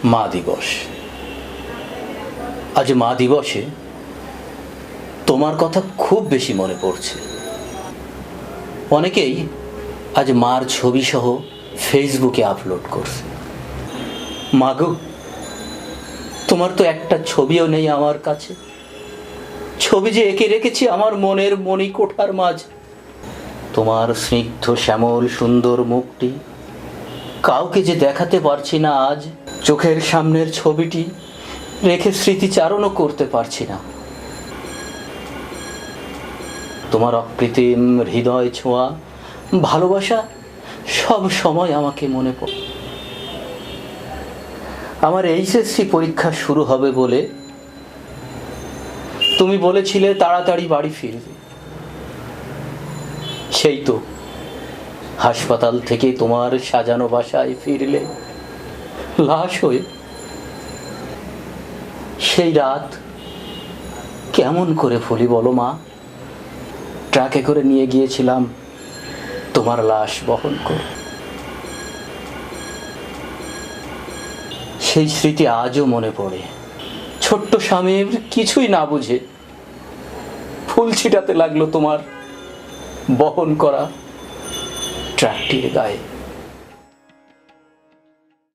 মা দিবস। আজ মা দিবসে তোমার কথা খুব বেশি মনে পড়ছে। অনেকেই আজ মার ছবি সহ ফেসবুকে আপলোড করছে। মা গো, তোমার তো একটা ছবিও নেই আমার কাছে। ছবি যে এঁকে রেখেছি আমার মনের মণিকোঠার মাঝে। তোমার স্নিগ্ধ শ্যামল সুন্দর মুখটি কাউকে যে দেখাতে পারছি না আজ। চোখের সামনের ছবিটি রেখে স্মৃতিচারণও করতে পারছি না। তোমার অকৃত্রিম হৃদয় ছোঁয়া ভালোবাসা সব সময় আমাকে মনে পড়ে। আমার এইচএসসি পরীক্ষা শুরু হবে বলে তুমি বলেছিলে তাড়াতাড়ি বাড়ি ফিরবে। সেই তো হাসপাতাল থেকে তোমার সাজানো বাসায় ফিরলে লাশ হয়ে। সেই রাত কেমন করে ভুলি বলো মা? ট্রাকে করে নিয়ে গিয়েছিলাম তোমার লাশ বহন করে। সেই স্মৃতি আজও মনে পড়ে। ছোট্ট স্বামীর কিছুই না বুঝে ফুল ছিটাতে লাগলো তোমার বহন করা ট্রাকটির গায়ে।